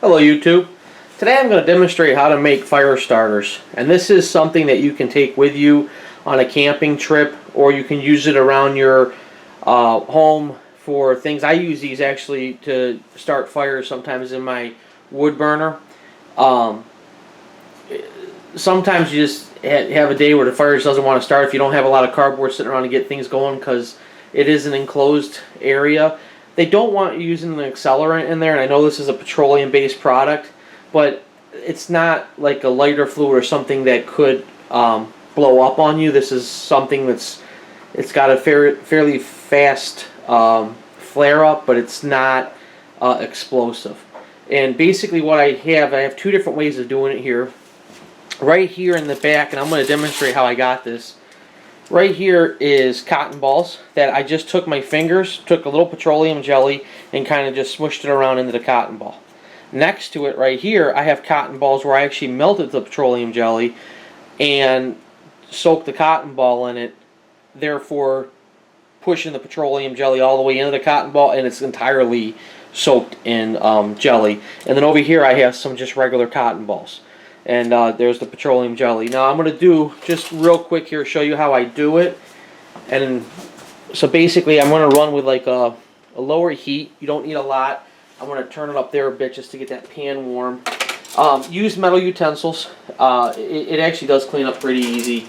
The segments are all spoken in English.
Hello YouTube. Today I'm going to demonstrate how to make fire starters, and this is something that you can take with you on a camping trip, or you can use it around your home for things. I use these actually to start fires sometimes in my wood burner. Sometimes you just have a day where the fire just doesn't want to start if you don't have a lot of cardboard sitting around to get things going, because it is an enclosed area. They don't want you using an accelerant in there, and I know this is a petroleum-based product, but it's not like a lighter fluid or something that could blow up on you. This is something it's got a fairly fast flare up, but it's not explosive. And basically what I have two different ways of doing it here. Right here in the back, and I'm going to demonstrate how I got this. Right here is cotton balls that I just took my fingers, took a little petroleum jelly, and kind of just smushed it around into the cotton ball. Next to it right here, I have cotton balls where I actually melted the petroleum jelly and soaked the cotton ball in it, therefore pushing the petroleum jelly all the way into the cotton ball, and it's entirely soaked in jelly. And then over here I have some just regular cotton balls. And there's the petroleum jelly. Now I'm going to do, just real quick here, show you how I do it. And so basically I'm going to run with like a lower heat. You don't need a lot. I'm going to turn it up there a bit just to get that pan warm. Use metal utensils. It actually does clean up pretty easy.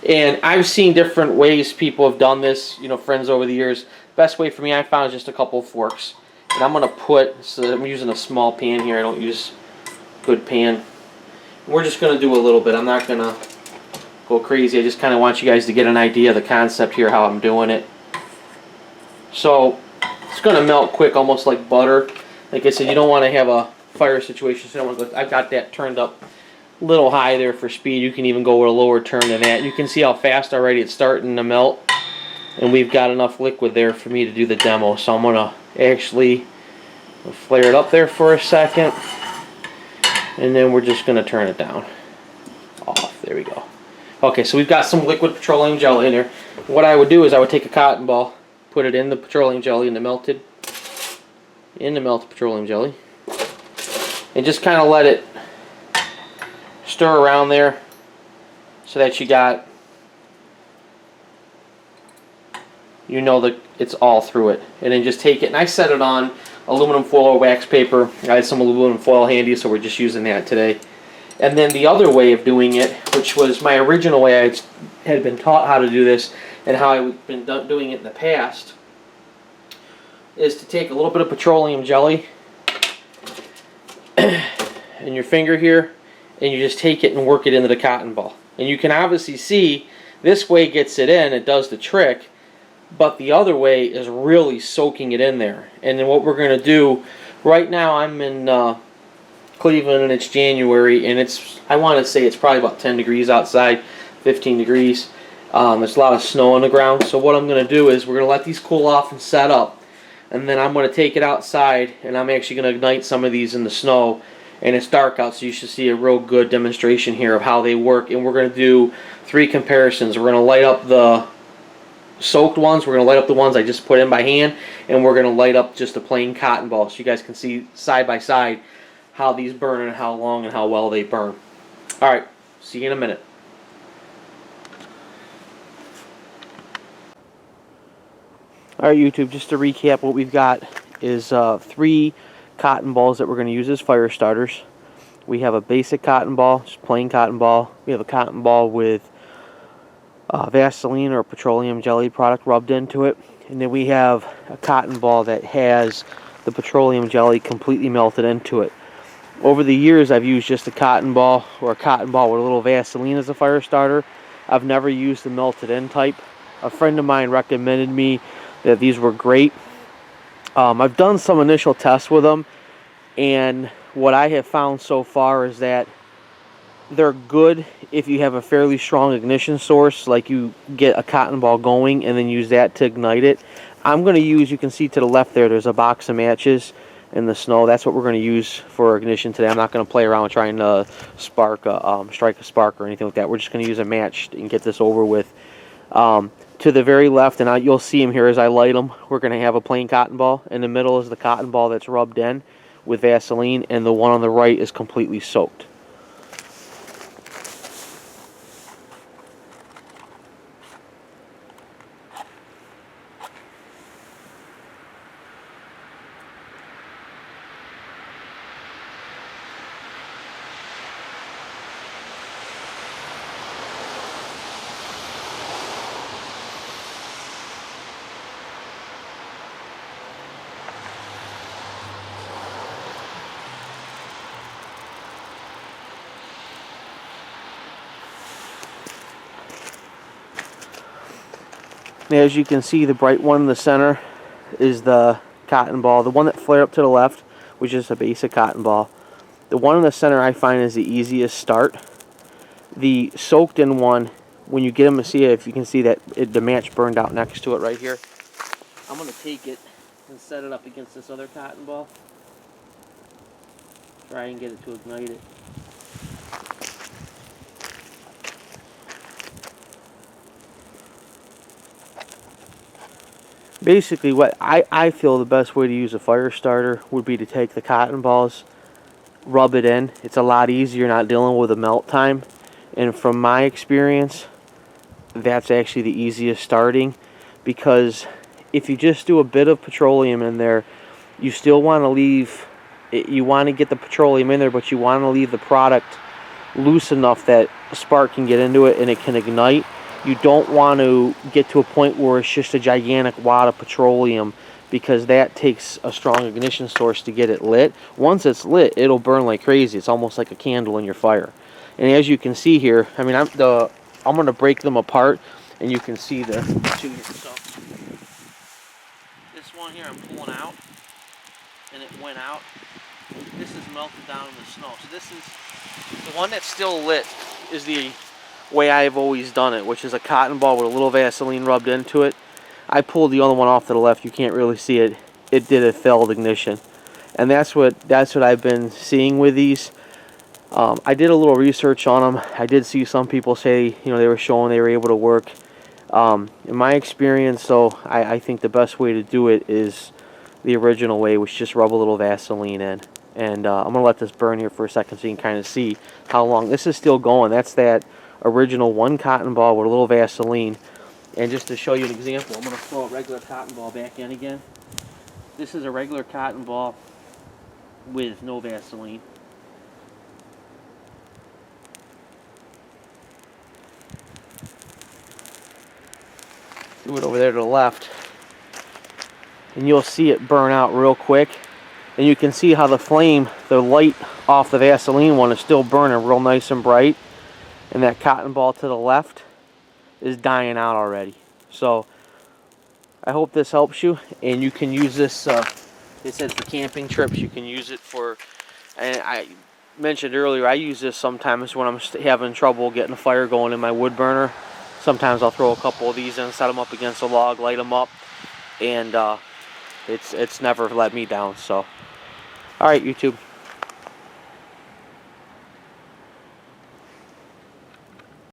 And I've seen different ways people have done this, friends over the years. Best way for me I found is just a couple of forks. And I'm going to so I'm using a small pan here. I don't use a good pan. We're just going to do a little bit. I'm not going to go crazy. I just kind of want you guys to get an idea of the concept here, how I'm doing it. So it's going to melt quick, almost like butter. Like I said, you don't want to have a fire situation. So I've got that turned up a little high there for speed. You can even go with a lower turn than that. You can see how fast already it's starting to melt. And we've got enough liquid there for me to do the demo. So I'm going to actually flare it up there for a second, and then we're just going to turn it down off. There we go. Okay, so we've got some liquid petroleum jelly in there. What I would do is I would take a cotton ball, put it in the petroleum jelly, in the melted petroleum jelly, and just kind of let it stir around there so that you got, that it's all through it. And then just take it, and I set it on aluminum foil or wax paper. I had some aluminum foil handy, so we're just using that today. And then the other way of doing it, which was my original way I had been taught how to do this and how I've been doing it in the past, is to take a little bit of petroleum jelly in your finger here, and you just take it and work it into the cotton ball. And you can obviously see this way gets it in, it does the trick. But the other way is really soaking it in there. And then what we're going to do, right now I'm in Cleveland and it's January, and I want to say it's probably about 10 degrees outside, 15 degrees. There's a lot of snow on the ground. So what I'm going to do is we're going to let these cool off and set up. And then I'm going to take it outside, and I'm actually going to ignite some of these in the snow. And it's dark out, so you should see a real good demonstration here of how they work. And we're going to do 3 comparisons. We're going to light up the soaked ones, we're going to light up the ones I just put in by hand, and we're going to light up just a plain cotton ball, so you guys can see side by side how these burn and how long and how well they burn. Alright, see you in a minute. Alright YouTube, just to recap, what we've got is 3 cotton balls that we're going to use as fire starters. We have a basic cotton ball, just plain cotton ball. We have a cotton ball with Vaseline or petroleum jelly product rubbed into it, and then we have a cotton ball that has the petroleum jelly completely melted into it. Over the years I've used just a cotton ball or a cotton ball with a little Vaseline as a fire starter. I've never used the melted in type. A friend of mine recommended me that these were great. I've done some initial tests with them, and what I have found so far is that they're good if you have a fairly strong ignition source, like you get a cotton ball going and then use that to ignite it. I'm going to use, you can see to the left there's a box of matches in the snow. That's what we're going to use for ignition today. I'm not going to play around with trying to strike a spark or anything like that. We're just going to use a match and get this over with. To to the very left, and you'll see them here as I light them, we're going to have a plain cotton ball. In the middle is the cotton ball that's rubbed in with Vaseline, and the one on the right is completely soaked. Now, as you can see, the bright one in the center is the cotton ball. The one that flared up to the left, which is a basic cotton ball. The one in the center I find is the easiest start. The soaked in one, when you get them to see it, if you can see that the match burned out next to it right here. I'm going to take it and set it up against this other cotton ball. Try and get it to ignite it. Basically, what I feel the best way to use a fire starter would be to take the cotton balls, rub it in. It's a lot easier not dealing with the melt time. And from my experience, that's actually the easiest starting, because if you just do a bit of petroleum in there, you still want to leave, you want to get the petroleum in there, but you want to leave the product loose enough that a spark can get into it and it can ignite. You don't want to get to a point where it's just a gigantic wad of petroleum, because that takes a strong ignition source to get it lit. Once it's lit, it'll burn like crazy. It's almost like a candle in your fire. And as you can see here, I mean, I'm going to break them apart, and you can see the two here. So this one here I'm pulling out, and it went out. This is melted down in the snow. So this is the one that's still lit, is the way I've always done it, which is a cotton ball with a little Vaseline rubbed into it. I pulled the other one off to the left. You can't really see it. It did a failed ignition, and that's what I've been seeing with these. I did a little research on them. I did see some people say, you know, they were showing they were able to work. In my experience, though, I think the best way to do it is the original way, which just rub a little Vaseline in. And I'm going to let this burn here for a second so you can kind of see how long. This is still going. That's that original one cotton ball with a little Vaseline. And just to show you an example, I'm going to throw a regular cotton ball back in again. This is a regular cotton ball with no Vaseline. Do it over there to the left, and you'll see it burn out real quick. And you can see how the flame, the light off the Vaseline one, is still burning real nice and bright, and that cotton ball to the left is dying out already. So I hope this helps you, and you can use this, it says for camping trips. You can use it for, and I mentioned earlier, I use this sometimes when I'm having trouble getting a fire going in my wood burner. Sometimes I'll throw a couple of these in, set them up against a log, light them up, and it's never let me down. So, all right, YouTube.